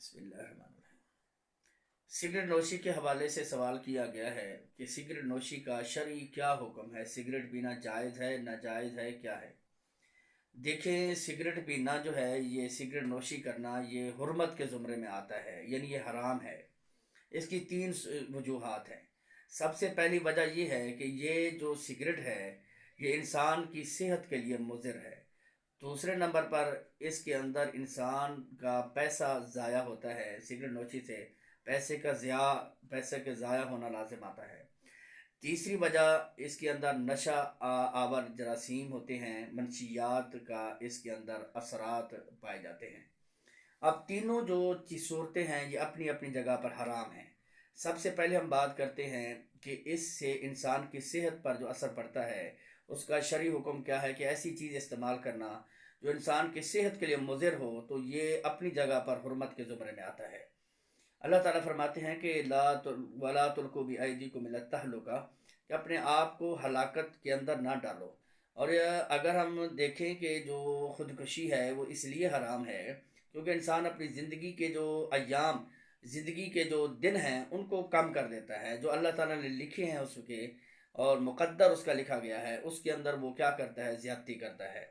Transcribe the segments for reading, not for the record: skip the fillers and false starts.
بسم اللہ الرحمن الرحیم۔ سگریٹ نوشی کے حوالے سے سوال کیا گیا ہے کہ سگریٹ نوشی کا شرعی کیا حکم ہے، سگریٹ پینا جائز ہے، ناجائز ہے، کیا ہے؟ دیکھیں، سگریٹ پینا جو ہے، یہ سگریٹ نوشی کرنا یہ حرمت کے زمرے میں آتا ہے، یعنی یہ حرام ہے۔ اس کی تین وجوہات ہیں۔ سب سے پہلی وجہ یہ ہے کہ یہ جو سگریٹ ہے یہ انسان کی صحت کے لیے مضر ہے۔ دوسرے نمبر پر اس کے اندر انسان کا پیسہ ضائع ہوتا ہے، سگریٹ نوشی سے پیسے کے ضائع ہونا لازم آتا ہے۔ تیسری وجہ، اس کے اندر نشہ آور جراثیم ہوتے ہیں، منشیات کا اس کے اندر اثرات پائے جاتے ہیں۔ اب تینوں جو صورتیں ہیں یہ اپنی اپنی جگہ پر حرام ہیں۔ سب سے پہلے ہم بات کرتے ہیں کہ اس سے انسان کی صحت پر جو اثر پڑتا ہے اس کا شرعی حکم کیا ہے کہ ایسی چیز استعمال کرنا جو انسان کی صحت کے لیے مضر ہو تو یہ اپنی جگہ پر حرمت کے زمرے میں آتا ہے۔ اللہ تعالیٰ فرماتے ہیں کہ وَلَا تُلْقُوا بِأَيْدِيكُمْ إِلَى التَّهْلُكَةِ کہ اپنے آپ کو ہلاکت کے اندر نہ ڈالو۔ اور اگر ہم دیکھیں کہ جو خودکشی ہے وہ اس لیے حرام ہے کیونکہ انسان اپنی زندگی کے جو ایام، زندگی کے جو دن ہیں ان کو کم کر دیتا ہے، جو اللہ تعالیٰ نے لکھے ہیں اس کے اور مقدر اس کا لکھا گیا ہے اس کے اندر وہ کیا کرتا ہے، زیادتی کرتا ہے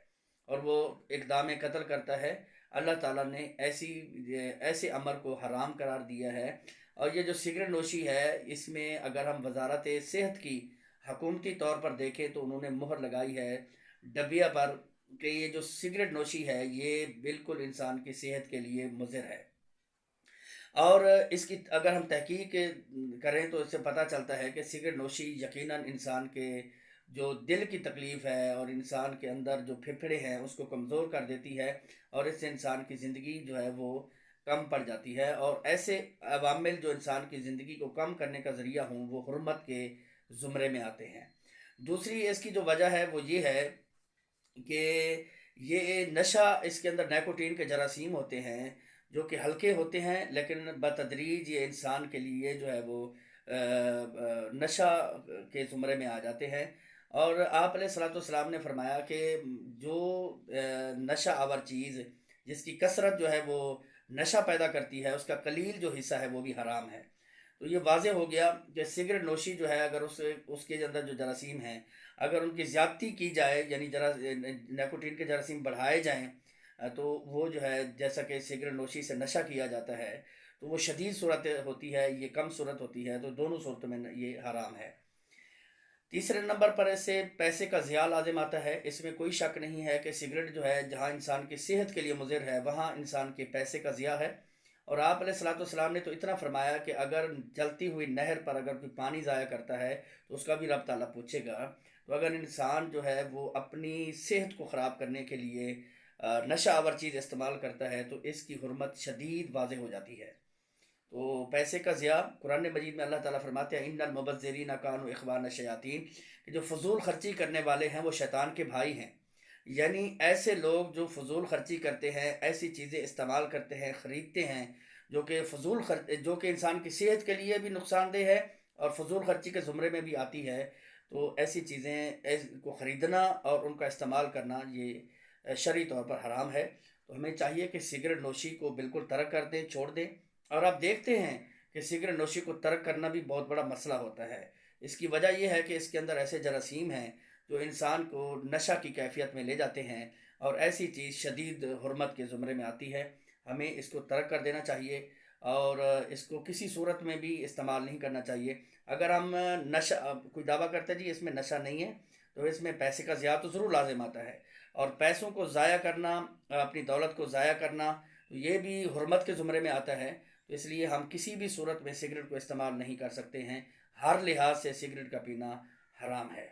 اور وہ اقدام قتل کرتا ہے۔ اللہ تعالیٰ نے ایسے امر کو حرام قرار دیا ہے۔ اور یہ جو سگریٹ نوشی ہے اس میں اگر ہم وزارت صحت کی حکومتی طور پر دیکھیں تو انہوں نے مہر لگائی ہے ڈبیا پر کہ یہ جو سگریٹ نوشی ہے یہ بالکل انسان کی صحت کے لیے مضر ہے۔ اور اس کی اگر ہم تحقیق کریں تو اس سے پتہ چلتا ہے کہ سگریٹ نوشی یقیناً انسان کے جو دل کی تکلیف ہے اور انسان کے اندر جو پھپھڑے ہیں اس کو کمزور کر دیتی ہے اور اس سے انسان کی زندگی جو ہے وہ کم پڑ جاتی ہے، اور ایسے عوامل جو انسان کی زندگی کو کم کرنے کا ذریعہ ہوں وہ حرمت کے زمرے میں آتے ہیں۔ دوسری اس کی جو وجہ ہے وہ یہ ہے کہ یہ نشہ، اس کے اندر نیکوٹین کے جراثیم ہوتے ہیں جو کہ ہلکے ہوتے ہیں لیکن بتدریج یہ انسان کے لیے جو ہے وہ نشہ کے زمرے میں آ جاتے ہیں۔ اور آپ علیہ الصلوۃ والسلام نے فرمایا کہ جو نشہ آور چیز جس کی کثرت جو ہے وہ نشہ پیدا کرتی ہے اس کا قلیل جو حصہ ہے وہ بھی حرام ہے۔ تو یہ واضح ہو گیا کہ سگریٹ نوشی جو ہے اگر اس کے اندر جو جراثیم ہیں اگر ان کی زیادتی کی جائے، یعنی نیکوٹین کے جراثیم بڑھائے جائیں تو وہ جو ہے جیسا کہ سگریٹ نوشی سے نشہ کیا جاتا ہے تو وہ شدید صورت ہوتی ہے، یہ کم صورت ہوتی ہے، تو دونوں صورتوں میں یہ حرام ہے۔ تیسرے نمبر پر اس سے پیسے کا ضیاع لازم آتا ہے۔ اس میں کوئی شک نہیں ہے کہ سگریٹ جو ہے جہاں انسان کی صحت کے لیے مضر ہے وہاں انسان کے پیسے کا ضیاع ہے۔ اور آپ علیہ الصلوۃ والسلام نے تو اتنا فرمایا کہ اگر جلتی ہوئی نہر پر اگر کوئی پانی ضائع کرتا ہے تو اس کا بھی رب تعالیٰ پوچھے گا۔ تو اگر انسان جو ہے وہ اپنی صحت کو خراب کرنے کے لیے نشہ آور چیز استعمال کرتا ہے تو اس کی حرمت شدید واضح ہو جاتی ہے۔ تو پیسے کا ضیاع، قرآن مجید میں اللہ تعالیٰ فرماتے ہیں ان المبذرین کانوا اخوان الشیاطین کہ جو فضول خرچی کرنے والے ہیں وہ شیطان کے بھائی ہیں۔ یعنی ایسے لوگ جو فضول خرچی کرتے ہیں، ایسی چیزیں استعمال کرتے ہیں، خریدتے ہیں جو کہ انسان کی صحت کے لیے بھی نقصان دہ ہے اور فضول خرچی کے زمرے میں بھی آتی ہے، تو ایسی چیزیں کو خریدنا اور ان کا استعمال کرنا یہ شرعی طور پر حرام ہے۔ تو ہمیں چاہیے کہ سگریٹ نوشی کو بالکل ترک کر دیں، چھوڑ دیں۔ اور آپ دیکھتے ہیں کہ سگریٹ نوشی کو ترک کرنا بھی بہت بڑا مسئلہ ہوتا ہے۔ اس کی وجہ یہ ہے کہ اس کے اندر ایسے جراثیم ہیں جو انسان کو نشہ کی کیفیت میں لے جاتے ہیں اور ایسی چیز شدید حرمت کے زمرے میں آتی ہے۔ ہمیں اس کو ترک کر دینا چاہیے اور اس کو کسی صورت میں بھی استعمال نہیں کرنا چاہیے۔ اگر ہم کوئی دعویٰ کرتے جی اس میں نشہ نہیں ہے تو اس میں پیسے کا ضیاع تو ضرور لازم آتا ہے، اور پیسوں کو ضائع کرنا، اپنی دولت کو ضائع کرنا یہ بھی حرمت کے زمرے میں آتا ہے۔ تو اس لیے ہم کسی بھی صورت میں سگریٹ کو استعمال نہیں کر سکتے ہیں، ہر لحاظ سے سگریٹ کا پینا حرام ہے۔